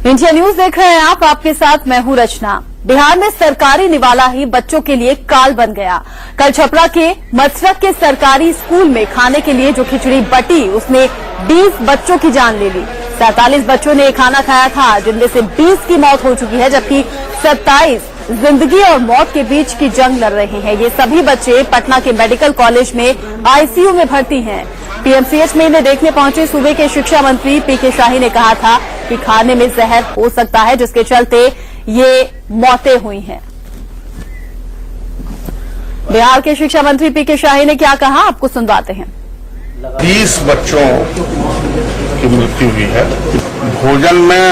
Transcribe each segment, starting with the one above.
India news देख रहे हैं आप, आपके साथ मैं हूं रचना। बिहार में सरकारी निवाला ही बच्चों के लिए काल बन गया। कल छपरा के मसरक के सरकारी स्कूल में खाने के लिए जो खिचड़ी बटी, उसने 20 बच्चों की जान ले ली। 47 बच्चों ने खाना खाया था, जिनमें से 20 की मौत हो चुकी है, जबकि 27 जिंदगी और मौत के बीच की जंग लड़ रहे हैं। ये सभी बच्चे पटना के मेडिकल कॉलेज में आईसीयू में भर्ती हैं। पीएमसीएच में इन्हें देखने पहुंचे सूबे के शिक्षा मंत्री पीके शाही ने कहा था कि खाने में जहर हो सकता है, जिसके चलते ये मौतें हुई हैं। बिहार के शिक्षा मंत्री पीके शाही ने क्या कहा, आपको सुनवाते हैं। 30 बच्चों की मृत्यु हुई है। भोजन में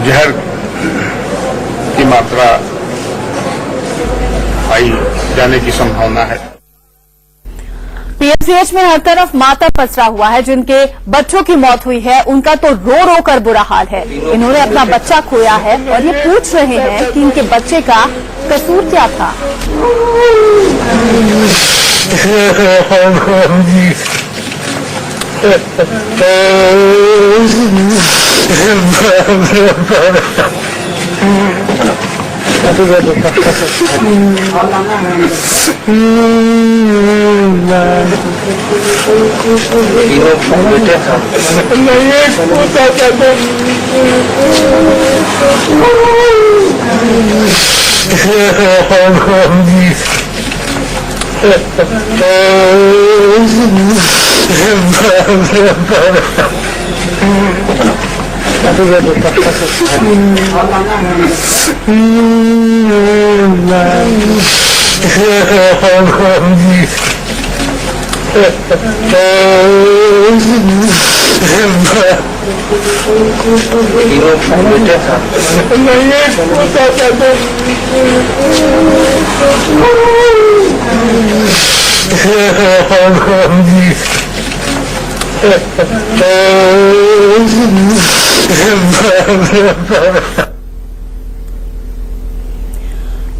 जहर की मात्रा पाई जाने की संभावना है। पीएमसीएच में हर तरफ मातम पसरा हुआ है। जिनके बच्चों की मौत हुई है, उनका तो रो रो कर बुरा हाल है। इन्होंने अपना बच्चा खोया है और ये पूछ रहे हैं कि इनके बच्चे का कसूर क्या था।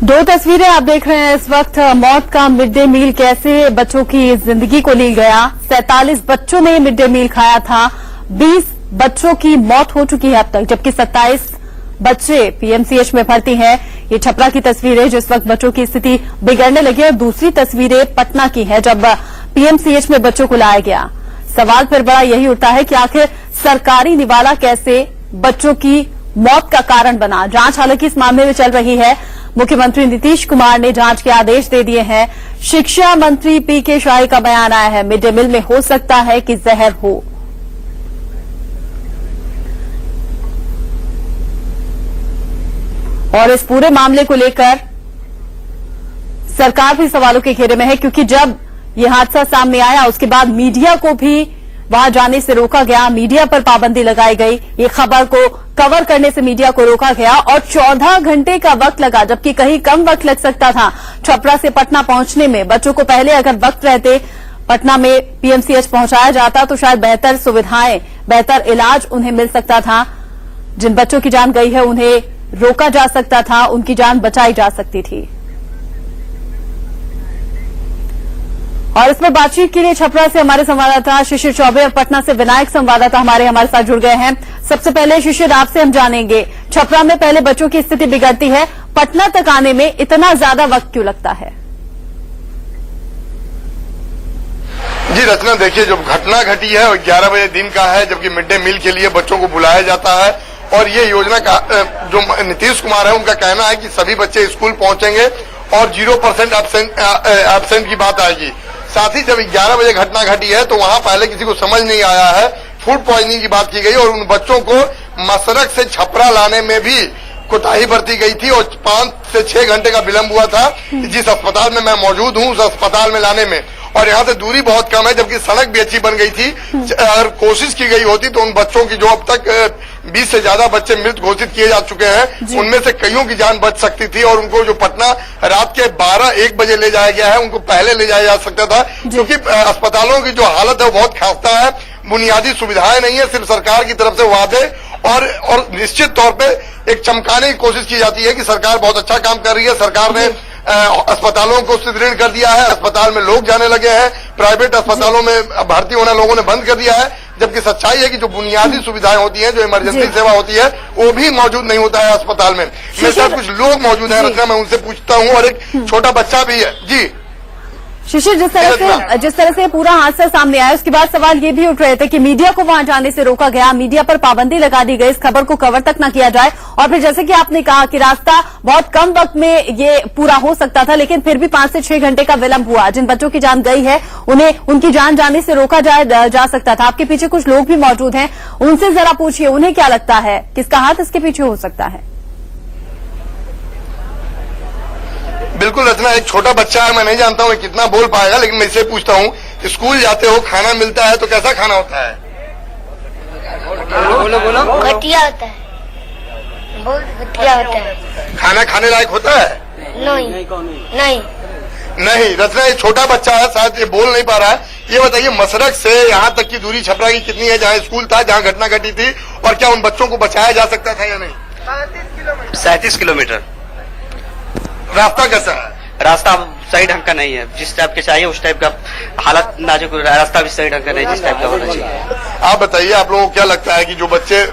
दो तस्वीरें आप देख रहे हैं इस वक्त। मौत का मिड डे मील कैसे बच्चों की जिंदगी को ले गया। 47 बच्चों ने मिड डे मील खाया था। 20 बच्चों की मौत हो चुकी है अब तक, जबकि 27 बच्चे पीएमसीएच में भर्ती हैं। ये छपरा की तस्वीर है जिस वक्त बच्चों की स्थिति बिगड़ने लगी, और दूसरी तस्वीरें पटना की है जब पीएमसीएच में बच्चों को लाया गया। सवाल फिर बड़ा यही उठता है कि आखिर सरकारी निवाला कैसे बच्चों की मौत का कारण बना। जांच हालांकि इस मामले में चल रही है। मुख्यमंत्री नीतीश कुमार ने जांच के आदेश दे दिए हैं। शिक्षा मंत्री पीके शाही का बयान आया है, मिड डे मील में हो सकता है कि जहर हो। और इस पूरे मामले को लेकर सरकार भी सवालों के घेरे में है, क्योंकि जब यह हादसा सामने आया उसके बाद मीडिया को भी वहां जाने से रोका गया। मीडिया पर पाबंदी लगाई गई। ये खबर को कवर करने से मीडिया को रोका गया और 14 घंटे का वक्त लगा, जबकि कहीं कम वक्त लग सकता था छपरा से पटना पहुंचने में। बच्चों को पहले अगर वक्त रहते पटना में पीएमसीएच पहुंचाया जाता तो शायद बेहतर सुविधाएं, बेहतर इलाज उन्हें मिल सकता था। जिन बच्चों की जान गई है उन्हें रोका जा सकता था, उनकी जान बचाई जा सकती थी। और इसमें बातचीत के लिए छपरा से हमारे संवाददाता शिशिर चौबे और पटना से विनायक संवाददाता हमारे साथ जुड़ गए हैं। सबसे पहले शिशिर, आपसे हम जानेंगे, छपरा में पहले बच्चों की स्थिति बिगड़ती है, पटना तक आने में इतना ज्यादा वक्त क्यों लगता है? जी रचना, देखिए जो घटना घटी है वो 11 बजे दिन का है, जबकि मिड डे मील के लिए बच्चों को बुलाया जाता है। और ये योजना का जो नीतीश कुमार है उनका कहना है कि सभी बच्चे स्कूल पहुंचेंगे और 0% एब्सेंट की बात आएगी। साथ ही जब 11 बजे घटना घटी है तो वहां पहले किसी को समझ नहीं आया है, फूड पॉइजनिंग की बात की गई और उन बच्चों को मसरक से छपरा लाने में भी कोताही बरती गई थी और 5 से 6 घंटे का विलंब हुआ था जिस अस्पताल में मैं मौजूद हूं उस अस्पताल में लाने में। और यहाँ से दूरी बहुत कम है, जबकि सड़क भी अच्छी बन गई थी। अगर कोशिश की गई होती तो उन बच्चों की, जो अब तक 20 से ज्यादा बच्चे मृत घोषित किए जा चुके हैं, उनमें से कईयों की जान बच सकती थी। और उनको जो पटना रात के 12-1 बजे ले जाया गया है, उनको पहले ले जाया जा सकता था, क्योंकि अस्पतालों की जो हालत है वो बहुत खस्ता है। बुनियादी सुविधाएं नहीं है, सिर्फ सरकार की तरफ से वादे और निश्चित तौर पे एक चमकाने की कोशिश की जाती है कि सरकार बहुत अच्छा काम कर रही है। सरकार ने अस्पतालों को सुदृढ़ कर दिया है, अस्पताल में लोग जाने लगे हैं, प्राइवेट अस्पतालों में भर्ती होना लोगों ने बंद कर दिया है, जबकि सच्चाई है कि जो बुनियादी सुविधाएं होती हैं, जो इमरजेंसी सेवा होती है, वो भी मौजूद नहीं होता है अस्पताल में। मेरे साथ कुछ लोग मौजूद हैं रचना, मैं उनसे पूछता हूँ, और एक छोटा बच्चा भी है। जी शिशिर, जिस तरह से पूरा हादसा सामने आया, उसके बाद सवाल ये भी उठ रहे थे कि मीडिया को वहां जाने से रोका गया, मीडिया पर पाबंदी लगा दी गई, इस खबर को कवर तक न किया जाए। और फिर जैसे कि आपने कहा कि रास्ता बहुत कम वक्त में ये पूरा हो सकता था, लेकिन फिर भी 5 से 6 घंटे का विलंब हुआ। जिन बच्चों की जान गई है उन्हें उनकी जान जाने से रोका जा सकता था। आपके पीछे कुछ लोग भी मौजूद हैं, उनसे जरा पूछिए उन्हें क्या लगता है, किसका हाथ इसके पीछे हो सकता है। बिल्कुल रचना, एक छोटा बच्चा है, मैं नहीं जानता हूँ कितना बोल पाएगा, लेकिन मैं इससे पूछता हूँ, स्कूल जाते हो, खाना मिलता है तो कैसा खाना होता है? बोलो घटिया होता है, बहुत घटिया होता है। खाना खाने लायक होता है? नहीं। रचना, एक छोटा बच्चा है, शायद ये बोल नहीं पा रहा है। ये बताइए, मसरक से यहाँ तक की दूरी छपरा की कितनी है, जहाँ स्कूल था, जहाँ घटना घटी थी, और क्या उन बच्चों को बचाया जा सकता था या नहीं? 37 किलोमीटर। रास्ता कैसा है? रास्ता सही ढंग का नहीं है, जिस टाइप के चाहिए उस टाइप का हालत नाजुक, रास्ता भी सही ढंग का नहीं जिस टाइप का होना चाहिए। आप बताइए, आप लोगों को क्या लगता है कि जो बच्चे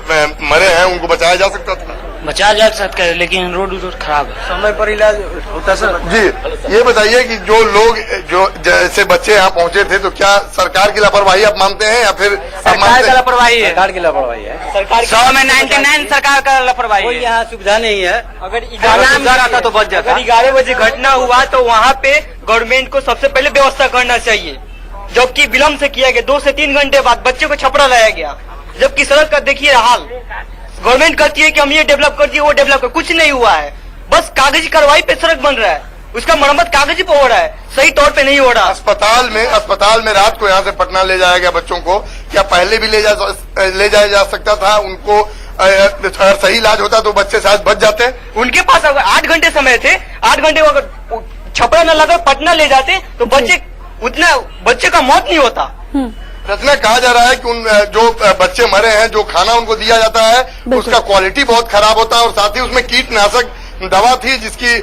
मरे हैं उनको बचाया जा सकता था? बचाया जा सकता है, लेकिन रोड खराब है, समय पर इलाज होता सर। जी, ये बताइए कि जो लोग, जो जैसे बच्चे यहाँ पहुँचे थे, तो क्या सरकार की लापरवाही आप मानते हैं या फिर सरकार का लापरवाही है? सरकार की लापरवाही है, सरकार 100 में 99 सरकार का लापरवाही है। यहाँ सुविधा नहीं है, अगर सुविधा रहता तो बच जाता। 11 बजे घटना हुआ तो वहाँ पे गवर्नमेंट को सबसे पहले व्यवस्था करना चाहिए, जबकि विलम्ब से किया गया। 2 से 3 घंटे बाद बच्चे को छपरा लाया गया, जबकि सड़क का देखिए हाल। गवर्नमेंट कहती है कि हम ये डेवलप कर दिए, वो डेवलप कर, कुछ नहीं हुआ है, बस कागजी कार्रवाई पे सड़क बन रहा है, उसका मरम्मत कागजी पे हो रहा है, सही तौर पे नहीं हो रहा। अस्पताल में रात को यहाँ से पटना ले जाया गया बच्चों को, क्या पहले भी ले जाया जा सकता था? उनको अगर सही इलाज होता तो बच्चे शायद बच जाते। उनके पास अगर 8 घंटे समय थे, 8 घंटे अगर छपरा न लगा पटना ले जाते तो बच्चे का मौत नहीं होता। रचना, कहा जा रहा है कि उन जो बच्चे मरे हैं, जो खाना उनको दिया जाता है, उसका क्वालिटी बहुत खराब होता है, और साथ ही उसमें कीटनाशक दवा थी जिसकी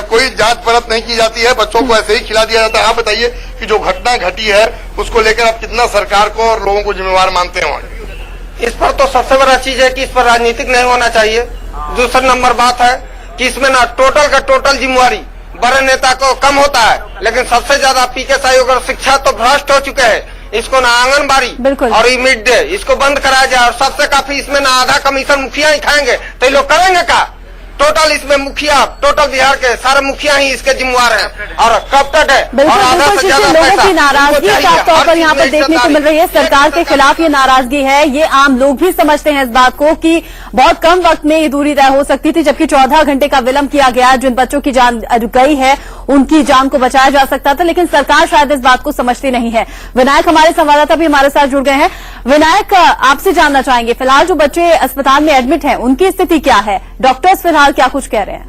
कोई जांच परख नहीं की जाती है, बच्चों को ऐसे ही खिला दिया जाता है। आप बताइए कि जो घटना घटी है उसको लेकर आप कितना सरकार को और लोगों को जिम्मेवार मानते हैं? इस पर तो सबसे बड़ा चीज है कि इस पर राजनीतिक नहीं होना चाहिए। दूसरा नंबर बात है कि इसमें ना टोटल का टोटल जिम्मेवारी बड़े नेता को कम होता है, लेकिन सबसे ज्यादा पीके सहयोग और शिक्षा तो भ्रष्ट हो चुके हैं। इसको ना आंगनबाड़ी और मिड डे इसको बंद कराया जाए, और सबसे काफी इसमें ना आधा कमीशन मुखिया ही खाएंगे, तो ये लोग करेंगे क्या? टोटल इसमें मुखिया, टोटल बिहार के सारे मुखिया ही इसके जिम्मेवार हैं, और कब तक है? और आधा से ज्यादा लोगों की नाराजगी साफ तौर पर यहाँ पर देखने को मिल रही है। सरकार के खिलाफ ये नाराजगी है, ये आम लोग भी समझते हैं इस बात को कि बहुत कम वक्त में ये दूरी तय हो सकती थी, जबकि 14 घंटे का विलंब किया गया। जिन बच्चों की जान गई है उनकी जान को बचाया जा सकता था, लेकिन सरकार शायद इस बात को समझती नहीं है। विनायक हमारे संवाददाता भी हमारे साथ जुड़ गए हैं। विनायक, आपसे जानना चाहेंगे, फिलहाल जो बच्चे अस्पताल में एडमिट हैं उनकी स्थिति क्या है? डॉक्टर्स फिलहाल क्या कुछ कह रहे हैं?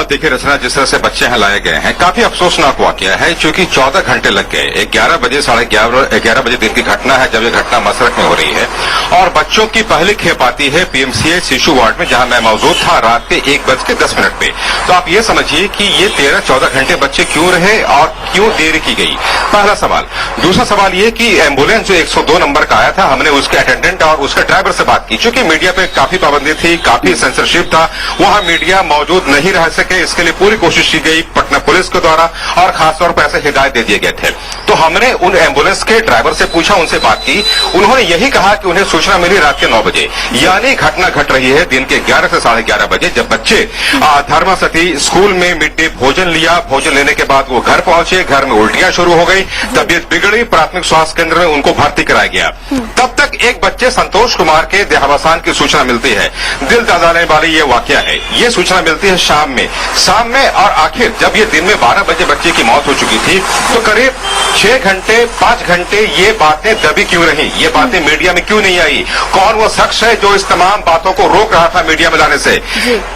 देखिए रचना, जिस तरह से बच्चे यहाँ लाए गए हैं, काफी अफसोसनाक वाकया है, क्योंकि 14 घंटे लग गए। 11 बजे 11:30 बजे दिन की घटना है जब ये घटना मसरक में हो रही है, और बच्चों की पहली खेप आती है पीएमसीएच शिशु वार्ड में, जहां मैं मौजूद था रात के 1:10 पे। तो आप ये समझिए कि ये 13-14 घंटे बच्चे क्यों रहे और क्यों देरी की गई, पहला सवाल। दूसरा सवाल ये कि एम्बुलेंस जो 102 नंबर का आया था, हमने उसके अटेंडेंट और उसके ड्राइवर से बात की। चूंकि मीडिया पे काफी पाबंदी थी, काफी सेंसरशिप था, वहां मीडिया मौजूद नहीं रह सके, इसके लिए पूरी कोशिश की गई पटना पुलिस के द्वारा, और खासतौर पर ऐसे हिदायत दे दिए गए थे। तो हमने उन एम्बुलेंस के ड्राइवर से पूछा, उनसे बात की, उन्होंने यही कहा कि उन्हें सूचना मिली रात के 9 बजे, यानी घटना घट रही है दिन के 11 से 11:30 बजे, जब बच्चे धर्मसती स्कूल में मिड डे भोजन लिया। भोजन लेने के बाद वो घर पहुंचे, घर में उल्टियां शुरू हो गई, तबीयत बिगड़ी, प्राथमिक स्वास्थ्य केंद्र में उनको भर्ती कराया गया। तब तक एक बच्चे संतोष कुमार के देहावसान की सूचना मिलती है। दिल दहलाने वाली ये वाकया है। ये सूचना मिलती है शाम में, और आखिर जब ये दिन में 12 बजे बच्चे की मौत हो चुकी थी, तो करीब 6 घंटे 5 घंटे ये बातें दबी क्यों रही, ये बातें मीडिया में क्यों नहीं आई? कौन वो शख्स है जो इस तमाम बातों को रोक रहा था मीडिया में लाने से?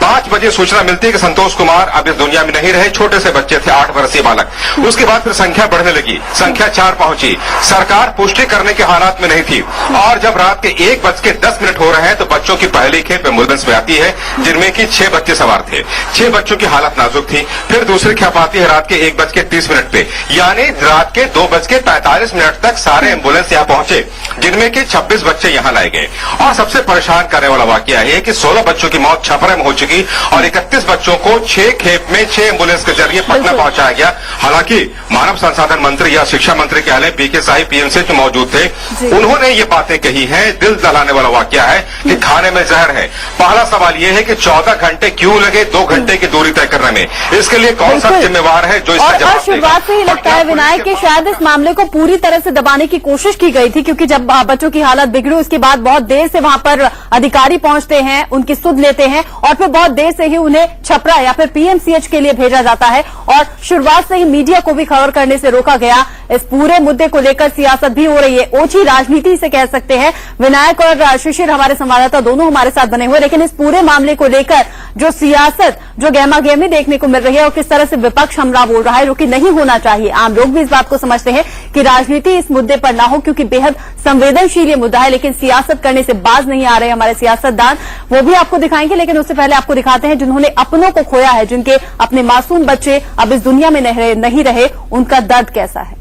5 बजे सूचना मिलती है कि संतोष कुमार अब इस दुनिया में नहीं रहे। छोटे से बच्चे थे, 8 वर्षीय बालक। उसके बाद फिर संख्या बढ़ने लगी, संख्या 4 पहुंची। सरकार पुष्टि करने के हालात में नहीं थी। और जब रात के 1:10 हो रहे हैं तो बच्चों की पहली खेप एम्बुलेंस में आती है, जिनमें कि 6 बच्चे सवार थे। 6 बच्चों की हालत नाजुक थी। फिर दूसरी खेप आती है रात के 1:30 पे, यानी रात के 2:45 तक सारे एम्बुलेंस यहाँ पहुंचे, जिनमें कि 26 बच्चे यहाँ लाए गए। और सबसे परेशान करने वाला वाकया है कि 16 बच्चों की मौत छपरा में हो चुकी और 31 बच्चों को 6 खेप में 6 एम्बुलेंस के जरिए पटना पहुंचाया गया। हालांकि मानव संसाधन मंत्री या शिक्षा मंत्री कह लें, पीके साहिब पीएमसी में मौजूद थे, उन्होंने ये बातें कही हैं। दिल दहलाने वाला वाकया है कि खाने में जहर है। पहला सवाल ये है कि 14 घंटे क्यों लगे 2 घंटे की दूरी तय करने में? इसके लिए कौन सा जिम्मेवार है जो इसका जवाब देगा? शुरुआत से ही लगता है विनायक कि शायद इस मामले को पूरी तरह से दबाने की कोशिश की गई थी, क्योंकि जब बच्चों की हालत बिगड़ी उसके बाद बहुत देर से वहां पर अधिकारी पहुंचते हैं, उनकी सुध लेते हैं और फिर बहुत देर से ही उन्हें छपरा या फिर पीएमसीएच के लिए भेजा जाता है। और शुरुआत से ही मीडिया को भी खबर करने से रोका गया। इस पूरे मुद्दे को लेकर सियासत भी हो रही है, ओछी राजनीति से कह सकते हैं। विनायक और शिशिर हमारे संवाददाता दोनों हमारे साथ बने हुए, लेकिन इस पूरे मामले को लेकर जो सियासत, जो गहमा-गहमी देखने को मिल रही है और किस तरह से विपक्ष हमला बोल रहा है, जो कि नहीं होना चाहिए। आम लोग भी इस बात को समझते हैं कि राजनीति इस मुद्दे पर ना हो, क्योंकि बेहद संवेदनशील ये मुद्दा है, लेकिन सियासत करने से बाज नहीं आ रहे हमारे सियासतदान। वो भी आपको दिखाएंगे, लेकिन उससे पहले आपको दिखाते हैं जिन्होंने अपनों को खोया है, जिनके अपने मासूम बच्चे अब इस दुनिया में नहीं रहे, उनका दर्द कैसा है।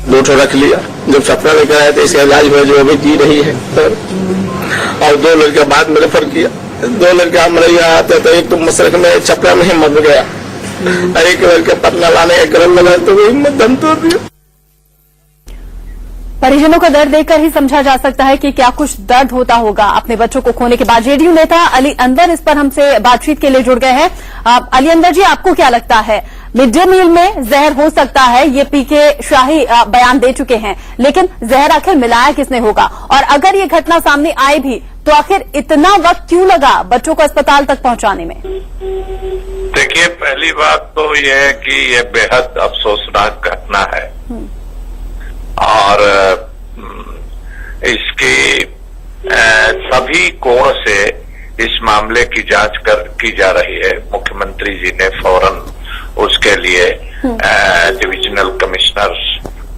दो ठो रख लिया, जब छपरा लेकर आए थे इसका इलाज हुआ, जो अभी जी रही है। और 2 लड़के बाद में रेफर किया। 2 लड़के हमारे यहाँ आते थे, एक तो मसरक में छपरा में ही मर गया, एक लड़के पटना लाने का गरम लगा तो वो हिम्मत दम तोड़ दिया। परिजनों का दर्द देखकर ही समझा जा सकता है कि क्या कुछ दर्द होता होगा अपने बच्चों को खोने के बाद। जेडीयू नेता अली अंदर इस पर हमसे बातचीत के लिए जुड़ गए हैं। अली अंदर जी, आपको क्या लगता है, मिड डे मील में जहर हो सकता है, ये पीके शाही बयान दे चुके हैं, लेकिन जहर आखिर मिलाया किसने होगा? और अगर ये घटना सामने आए भी तो आखिर इतना वक्त क्यों लगा बच्चों को अस्पताल तक पहुंचाने में? देखिए, पहली बात तो यह है कि ये बेहद अफसोसनाक घटना है और इसकी सभी कोण से इस मामले की जांच की जा रही है। मुख्यमंत्री जी ने फौरन उसके लिए डिविजनल कमिश्नर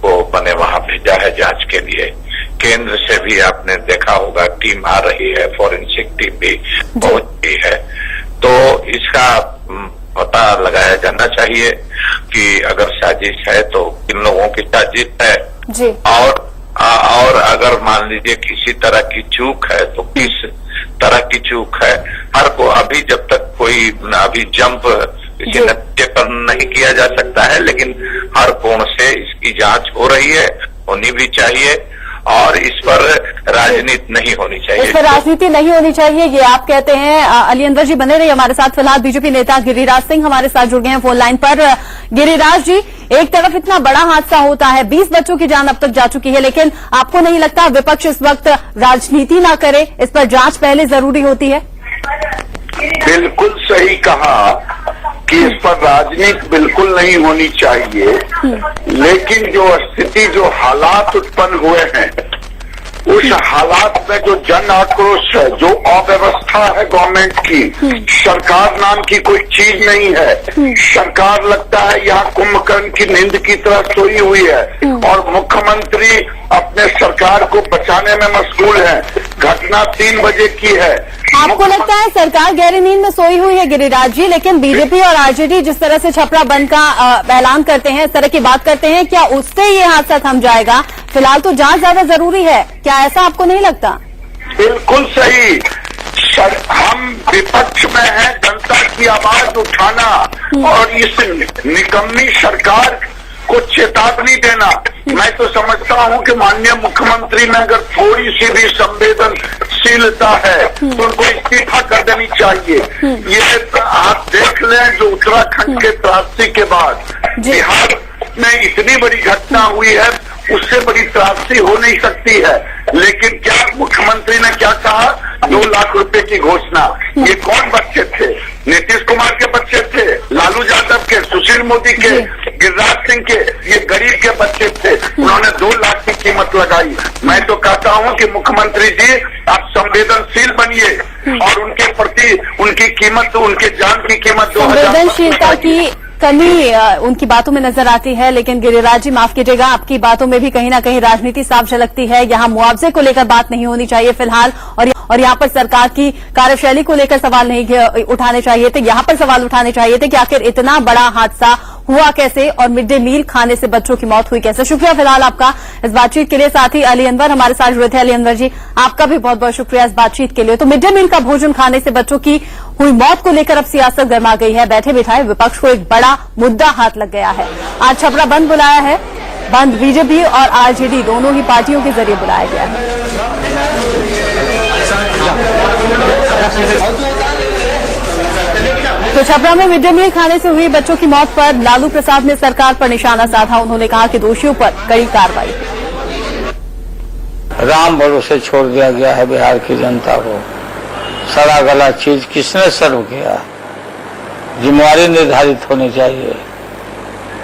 को बने वहां भेजा है जांच के लिए। केंद्र से भी आपने देखा होगा टीम आ रही है, फॉरेंसिक टीम भी पहुंची है। तो इसका पता लगाया जाना चाहिए कि अगर साजिश है तो किन लोगों की साजिश है जी। और अगर मान लीजिए किसी तरह की चूक है तो किस तरह की चूक है। हर को अभी जब तक कोई अभी जंप किसी नतीजे पर नहीं किया जा सकता है, लेकिन हर कोण से इसकी जांच हो रही है, होनी भी चाहिए और इस पर राजनीति नहीं होनी चाहिए। इस पर राजनीति नहीं होनी चाहिए, ये आप कहते हैं। अली अंदर जी बने रहिए हमारे साथ। फिलहाल बीजेपी नेता गिरिराज सिंह हमारे साथ जुड़ गए हैं फोन लाइन पर। गिरिराज जी, एक तरफ इतना बड़ा हादसा होता है, 20 बच्चों की जान अब तक जा चुकी है, लेकिन आपको नहीं लगता विपक्ष इस वक्त राजनीति ना करे, इस पर जांच पहले जरूरी होती है? बिल्कुल सही कहा कि इस पर राजनीति बिल्कुल नहीं होनी चाहिए, लेकिन जो स्थिति, जो हालात उत्पन्न हुए हैं, उस हालात में जो जन आक्रोश है, जो अव्यवस्था है गवर्नमेंट की, सरकार नाम की कोई चीज नहीं है। सरकार लगता है यहाँ कुंभकर्ण की नींद की तरह सोई हुई है और मुख्यमंत्री अपने सरकार को बचाने में मशगूल है। घटना 3 बजे की है। आपको लगता है सरकार गहरी नींद में सोई हुई है गिरिराज जी, लेकिन बीजेपी और आरजेडी जिस तरह से छपरा बंद का ऐलान करते हैं, इस तरह की बात करते हैं, क्या उससे ये हादसा थम जाएगा? फिलहाल तो जांच ज्यादा जरूरी है, क्या ऐसा आपको नहीं लगता? बिल्कुल सही। हम विपक्ष में हैं, जनता की आवाज उठाना और इस निकम्मी सरकार को चेतावनी देना। मैं तो समझता हूं कि माननीय मुख्यमंत्री में अगर थोड़ी सी भी संवेदनशीलता है तो उनको इस्तीफा कर देनी चाहिए। ये आप देख लें, जो उत्तराखंड के त्रासदी के बाद बिहार में इतनी बड़ी घटना हुई है, उससे बड़ी त्रासदी हो नहीं सकती है। लेकिन क्या मुख्यमंत्री ने क्या कहा? 2 लाख रुपए की घोषणा। ये कौन बच्चे थे? नीतीश कुमार के बच्चे थे, लालू यादव के, सुशील मोदी के, गिरिराज सिंह के, ये गरीब के बच्चे थे। उन्होंने 2 लाख की कीमत लगाई। मैं तो कहता हूं कि मुख्यमंत्री जी आप संवेदनशील बनिए और उनके प्रति उनकी कीमत, उनके जान की कीमत 2000। संवेदनशीलता की कमी उनकी बातों में नजर आती है। लेकिन गिरिराज जी माफ कीजिएगा, आपकी बातों में भी कहीं ना कहीं राजनीति साफ झलकती है। यहाँ मुआवजे को लेकर बात नहीं होनी चाहिए फिलहाल, और यहाँ पर सरकार की कार्यशैली को लेकर सवाल नहीं उठाने चाहिए थे। यहाँ पर सवाल उठाने चाहिए थे कि आखिर इतना बड़ा हादसा हुआ कैसे और मिड डे मील खाने से बच्चों की मौत हुई कैसे। शुक्रिया फिलहाल आपका इस बातचीत के लिए। साथ ही अली अनवर हमारे साथ जुड़े थे। अली अनवर जी, आपका भी बहुत बहुत शुक्रिया इस बातचीत के लिए। तो मिड डे मील का भोजन खाने से बच्चों की हुई मौत को लेकर अब सियासत गर्मा गई है। बैठे बिठाए विपक्ष को एक बड़ा मुद्दा हाथ लग गया है। आज छपरा बंद बुलाया है। बंद बीजेपी और आरजेडी दोनों ही पार्टियों के जरिए बुलाया गया है। तो छपरा में मिड डे मील खाने से हुई बच्चों की मौत पर लालू प्रसाद ने सरकार पर निशाना साधा। उन्होंने कहा कि दोषियों पर कड़ी कार्रवाई। राम भरोसे छोड़ दिया गया है बिहार की जनता को। सड़ा गला चीज किसने सर्व किया, जिम्मेवारी निर्धारित होनी चाहिए।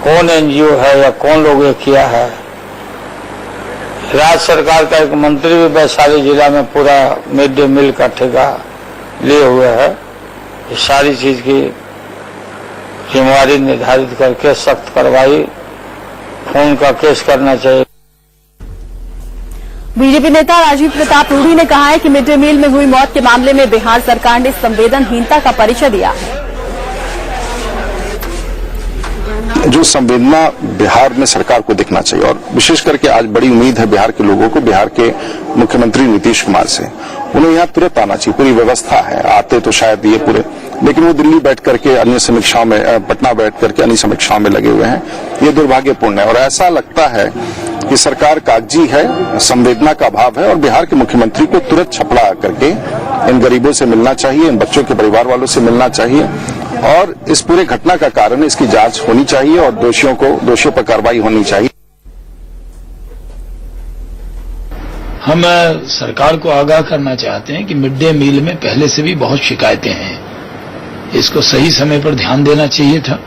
कौन एनजीओ है या कौन लोग ये किया है। राज्य सरकार का एक मंत्री भी वैशाली जिला में पूरा मिड डे मील का ठेका लिए हुए है। इस सारी चीज की जिम्मेवारी निर्धारित करके सख्त कार्रवाई, खून का केस करना चाहिए। बीजेपी नेता राजीव प्रताप रूढ़ी ने कहा है कि मिड डे मील में हुई मौत के मामले में बिहार सरकार ने संवेदनहीनता का परिचय दिया है। जो संवेदना बिहार में सरकार को दिखना चाहिए, और विशेष करके आज बड़ी उम्मीद है बिहार के लोगों को, बिहार के मुख्यमंत्री नीतीश कुमार से। उन्हें यहाँ तुरंत आना चाहिए। पूरी व्यवस्था है, आते तो शायद ये पूरे, लेकिन वो दिल्ली बैठ करके अन्य समीक्षाओं में, पटना बैठ करके अन्य समीक्षाओं में लगे हुए हैं। ये दुर्भाग्यपूर्ण है और ऐसा लगता है कि सरकार कागजी है, संवेदना का अभाव है। और बिहार के मुख्यमंत्री को तुरंत छपड़ा करके इन गरीबों से मिलना चाहिए, इन बच्चों के परिवार वालों से मिलना चाहिए और इस पूरे घटना का कारण, इसकी जांच होनी चाहिए और दोषियों पर कार्रवाई होनी चाहिए। हम सरकार को आगाह करना चाहते हैं कि मिड डे मील में पहले से भी बहुत शिकायतें हैं। इसको सही समय पर ध्यान देना चाहिए था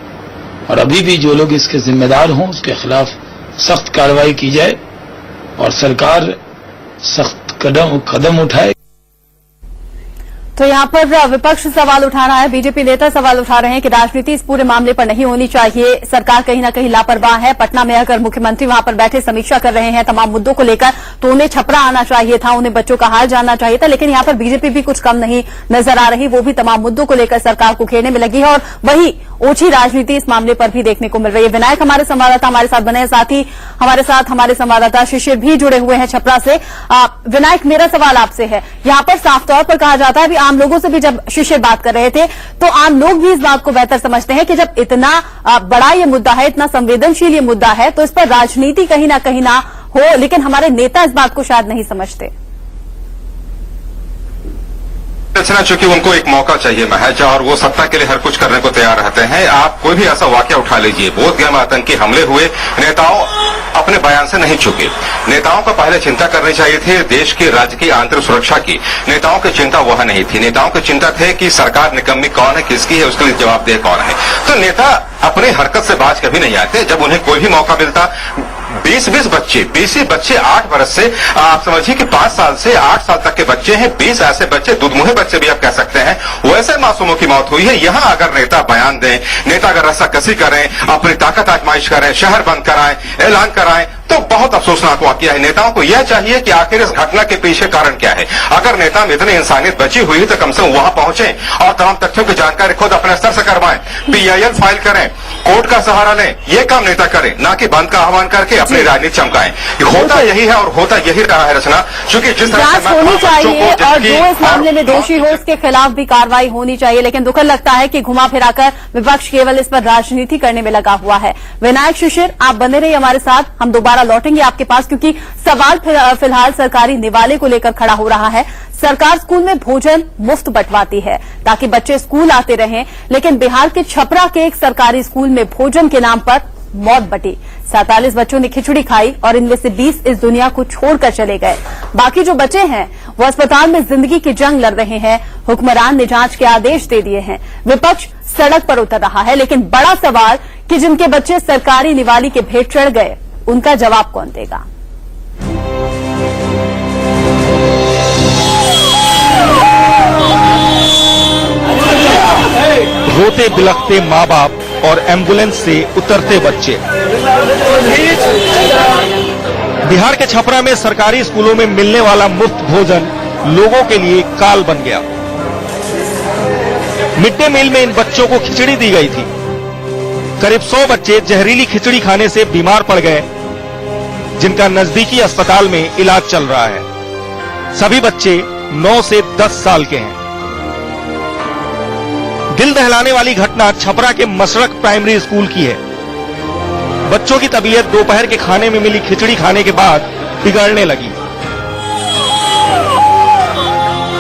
और अभी भी जो लोग इसके जिम्मेदार हों उसके खिलाफ सख्त कार्रवाई की जाए और सरकार सख्त कदम उठाए। तो यहाँ पर विपक्ष सवाल उठा रहा है। बीजेपी नेता सवाल उठा रहे हैं कि राजनीति इस पूरे मामले पर नहीं होनी चाहिए। सरकार कहीं न कहीं लापरवाह है। पटना में अगर मुख्यमंत्री वहां पर बैठे समीक्षा कर रहे हैं तमाम मुद्दों को लेकर, तो उन्हें छपरा आना चाहिए था, उन्हें बच्चों का हाल जानना चाहिए था। लेकिन यहाँ पर बीजेपी भी कुछ कम नहीं नजर आ रही। वो भी तमाम मुद्दों को लेकर सरकार को घेरने में लगी है और वही ओछी राजनीति इस मामले पर भी देखने को मिल रही है। विनायक हमारे संवाददाता हमारे साथ बने हैं, साथ ही हमारे साथ हमारे संवाददाता शिशिर भी जुड़े हुए हैं छपरा से। विनायक, मेरा सवाल आपसे है, यहाँ पर साफ तौर पर कहा जाता है, आम लोगों से भी जब शिशिर बात कर रहे थे तो आम लोग भी इस बात को बेहतर समझते हैं कि जब इतना बड़ा ये मुद्दा है, इतना संवेदनशील ये मुद्दा है, तो इस पर राजनीति कहीं ना हो। लेकिन हमारे नेता इस बात को शायद नहीं समझते। रचना, चूंकि उनको एक मौका चाहिए महज और वो सत्ता के लिए हर कुछ करने को तैयार रहते हैं। आप कोई भी ऐसा वाकया उठा लीजिए, बोधगया में आतंकी हमले हुए, नेताओं अपने बयान से नहीं चुके। नेताओं को पहले चिंता करनी चाहिए थी देश की, राज्य की आंतरिक सुरक्षा की। नेताओं की चिंता वह नहीं थी। नेताओं की चिंता थे कि सरकार निकम्मी कौन है, किसकी है, उसके लिए जवाबदेह कौन है। तो नेता अपनी हरकत से बाज कभी नहीं आते। जब उन्हें कोई भी मौका मिलता, 20 बच्चे 8 बरस से, आप समझिए कि 5 साल से 8 साल तक के बच्चे हैं। 20 ऐसे बच्चे, दुधमुहे बच्चे भी आप कह सकते हैं, वैसे मासूमों की मौत हुई है। यहां अगर नेता बयान दें, नेता अगर रस्साकसी करें, अपनी ताकत आजमाइश करें, शहर बंद कराएं, ऐलान कराएं, तो बहुत अफसोसनाक वाकया है। नेताओं को यह चाहिए कि आखिर इस घटना के पीछे कारण क्या है। अगर नेता में इतनी इंसानियत बची हुई है तो कम से कम वहां पहुंचे और तमाम तथ्यों की जानकारी खुद अपने स्तर से करवाएं, PIL फाइल करें, कोर्ट का सहारा लें। ये काम नेता करें, ना कि बंद का आह्वान करके अपनी राजनीति चमकाएं। होता यही है और होता यही रहा है रचना, क्योंकि जिस तरह जांच होनी चाहिए और जो इस मामले में दोषी हो उसके खिलाफ भी कार्रवाई होनी चाहिए। लेकिन दुखद लगता है कि घुमा फिराकर विपक्ष केवल इस पर राजनीति करने में लगा हुआ है। विनायक, शिशिर, आप बने रहिए हमारे साथ, हम दोबारा लौटेंगे आपके पास, क्योंकि सवाल फिलहाल सरकारी निवाले को लेकर खड़ा हो रहा है। सरकार स्कूल में भोजन मुफ्त बंटवाती है ताकि बच्चे स्कूल आते रहें, लेकिन बिहार के छपरा के एक सरकारी स्कूल में भोजन के नाम पर मौत बटी। 47 बच्चों ने खिचड़ी खाई और इनमें से 20 इस दुनिया को छोड़कर चले गए। बाकी जो बचे हैं वो अस्पताल में जिंदगी की जंग लड़ रहे हैं। हुक्मरान ने जांच के आदेश दे दिए हैं। विपक्ष सड़क पर उतर रहा है, लेकिन बड़ा सवाल कि जिनके बच्चे सरकारी निवाली के भेंट चढ़ गए, उनका जवाब कौन देगा। रोते बिलखते माँ बाप और एम्बुलेंस से उतरते बच्चे। बिहार के छपरा में सरकारी स्कूलों में मिलने वाला मुफ्त भोजन लोगों के लिए काल बन गया। मिड डे मील में इन बच्चों को खिचड़ी दी गई थी। करीब 100 बच्चे जहरीली खिचड़ी खाने से बीमार पड़ गए, जिनका नजदीकी अस्पताल में इलाज चल रहा है। सभी बच्चे 9 से 10 साल के हैं। दिल दहलाने वाली घटना छपरा के मसरक प्राइमरी स्कूल की है। बच्चों की तबीयत दोपहर के खाने में मिली खिचड़ी खाने के बाद बिगड़ने लगी।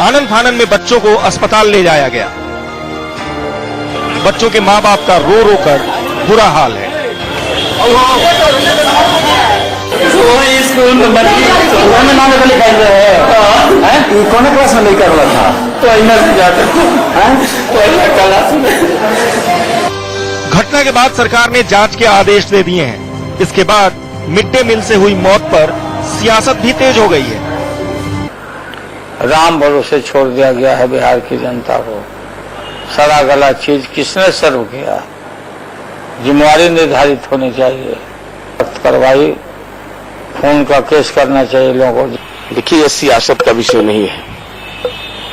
आनन फानन में बच्चों को अस्पताल ले जाया गया। बच्चों के मां बाप का रो रो कर बुरा हाल है। स्कूल में नाम लिखा है कौन क्लास में लेकर रहा था तो घटना के बाद सरकार ने जांच के आदेश दे दिए हैं। इसके बाद मिड डे मील से हुई मौत पर सियासत भी तेज हो गई है। राम भरोसे छोड़ दिया गया है बिहार की जनता को। सड़ा गला चीज किसने सर्व किया? जिम्मेवारी निर्धारित होनी चाहिए। सख्त कार्रवाई, खून का केस करना चाहिए लोगों को। देखिए, ये सियासत का विषय नहीं है।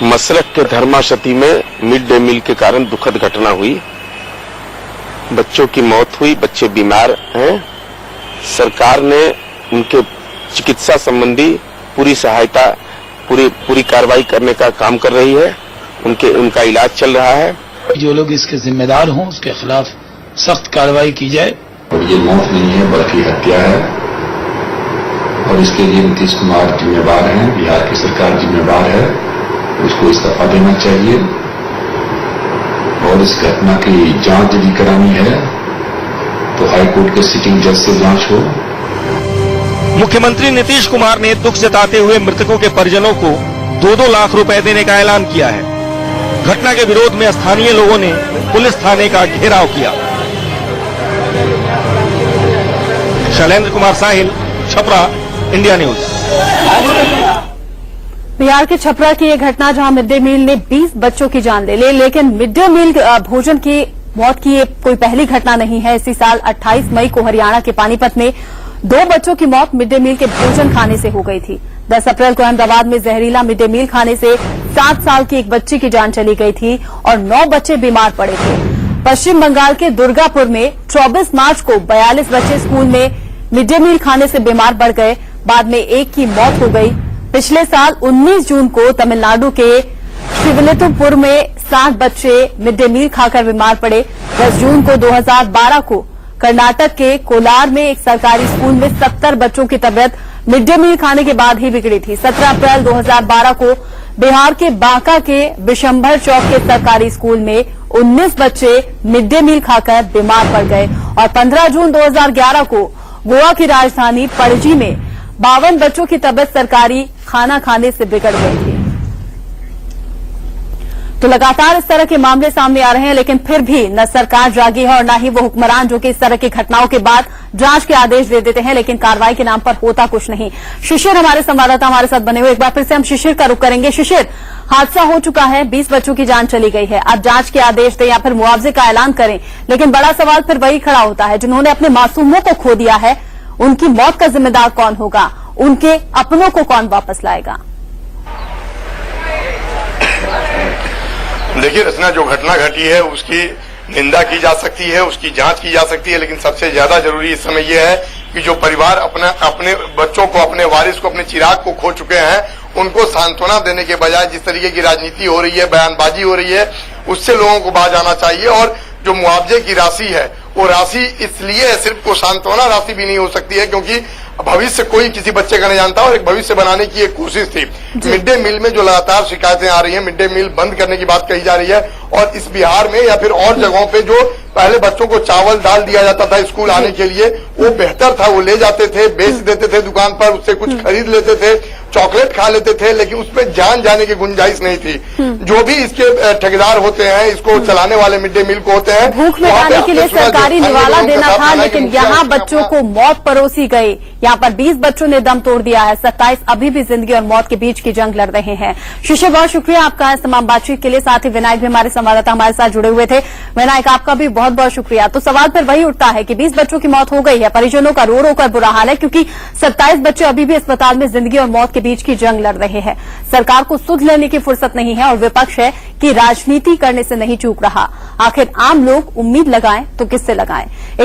मसरक के धर्माशती में मिड डे मील के कारण दुखद घटना हुई, बच्चों की मौत हुई, बच्चे बीमार हैं। सरकार ने उनके चिकित्सा संबंधी पूरी सहायता, पूरी कार्रवाई करने का काम कर रही है। उनका इलाज चल रहा है। जो लोग इसके जिम्मेदार हों उसके खिलाफ सख्त कार्रवाई की जाए। और ये मौत नहीं है बल्कि हत्या है, और इसके लिए नीतीश कुमार जिम्मेवार हैं, बिहार की सरकार जिम्मेवार है। उसको इस्तीफा देना चाहिए और इस घटना की जांच यदि करानी है तो हाईकोर्ट के सिटिंग जज से जांच हो। मुख्यमंत्री नीतीश कुमार ने दुख जताते हुए मृतकों के परिजनों को 2-2 लाख रुपए देने का ऐलान किया है। घटना के विरोध में स्थानीय लोगों ने पुलिस थाने का घेराव किया। शैलेंद्र कुमार साहिल, छपरा, इंडिया न्यूज। बिहार के छपरा की यह घटना जहां मिड डे मील ने 20 बच्चों की जान ले ली, लेकिन मिड डे मील भोजन की मौत की ये कोई पहली घटना नहीं है। इसी साल 28 मई को हरियाणा के पानीपत में 2 बच्चों की मौत मिड डे मील के भोजन खाने से हो गई थी। 10 अप्रैल को अहमदाबाद में जहरीला मिड डे मील खाने से 7 साल की एक बच्ची की जान चली गई थी और 9 बच्चे बीमार पड़े थे। पश्चिम बंगाल के दुर्गापुर में 24 मार्च को 42 बच्चे स्कूल में मिड डे मील खाने से बीमार पड़ गए, बाद में एक की मौत हो गई। पिछले साल 19 जून को तमिलनाडु के शिवलितुपुर में 60 बच्चे मिड डे मील खाकर बीमार पड़े। 10 जून को 2012 को कर्नाटक के कोलार में एक सरकारी स्कूल में 70 बच्चों की तबीयत मिड डे मील खाने के बाद ही बिगड़ी थी। 17 अप्रैल 2012 को बिहार के बांका के बिशंभर चौक के सरकारी स्कूल में 19 बच्चे मिड डे मील खाकर बीमार पड़ गए और 15 जून 2011 को गोवा की राजधानी पणजी में 52 बच्चों की तबीयत सरकारी खाना खाने से बिगड़ गई थी। तो लगातार इस तरह के मामले सामने आ रहे हैं, लेकिन फिर भी न सरकार जागी है और न ही वो हुक्मरान जो कि इस तरह की घटनाओं के बाद जांच के आदेश दे देते हैं, लेकिन कार्रवाई के नाम पर होता कुछ नहीं। शिशिर हमारे संवाददाता हमारे साथ बने हुए, एक बार फिर से हम शिशिर का रुख करेंगे। शिशिर, हादसा हो चुका है, 20 बच्चों की जान चली गई है, अब जांच के आदेश दें या फिर मुआवजे का ऐलान करें, लेकिन बड़ा सवाल फिर वही खड़ा होता है, जिन्होंने अपने मासूमों को खो दिया है उनकी मौत का जिम्मेदार कौन होगा, उनके अपनों को कौन वापस लाएगा? देखिए रचना, जो घटना घटी है उसकी निंदा की जा सकती है, उसकी जांच की जा सकती है, लेकिन सबसे ज्यादा जरूरी इस समय यह है कि जो परिवार अपने बच्चों को, अपने वारिस को, अपने चिराग को खो चुके हैं, उनको सांत्वना देने के बजाय जिस तरीके की राजनीति हो रही है, बयानबाजी हो रही है, उससे लोगों को बाज आना चाहिए। और जो मुआवजे की राशि है वो राशि इसलिए है, सिर्फ को सांत्वना राशि भी नहीं हो सकती है, क्योंकि भविष्य कोई किसी बच्चे का नहीं जानता और एक भविष्य बनाने की एक कोशिश थी। मिड डे मील में जो लगातार शिकायतें आ रही हैं, मिड डे मील बंद करने की बात कही जा रही है, और इस बिहार में या फिर और जगहों पे जो पहले बच्चों को चावल दाल दिया जाता था स्कूल आने के लिए, वो बेहतर था, वो ले जाते थे, बेच देते थे दुकान पर, उससे कुछ खरीद लेते थे, चॉकलेट खा लेते थे, लेकिन उसमें जान जाने की गुंजाइश नहीं थी। जो भी इसके ठेकेदार होते हैं, इसको चलाने वाले मिड डे मील को होते हैं, भूख मिटाने के लिए सरकारी निवाला देना था, लेकिन यहाँ बच्चों को मौत परोसी गई। यहाँ पर 20 बच्चों ने दम तोड़ दिया है, 27 अभी भी जिंदगी और मौत के बीच की जंग लड़ रहे हैं। शिशिर, बहुत शुक्रिया आपका इस तमाम बातचीत के लिए। साथ ही विनायक भी हमारे संवाददाता हमारे साथ जुड़े हुए थे। विनायक, आपका भी बहुत बहुत शुक्रिया। तो सवाल फिर वही उठता है कि 20 बच्चों की मौत हो गई है, परिजनों का रो रो कर बुरा हाल है, क्योंकि 27 बच्चे अभी भी अस्पताल में जिंदगी और मौत के बीच की जंग लड़ रहे हैं। सरकार को सुध लेने की फुर्सत नहीं है और विपक्ष है कि राजनीति करने से नहीं चूक रहा। आखिर आम लोग उम्मीद लगाएं तो किससे लगाएं?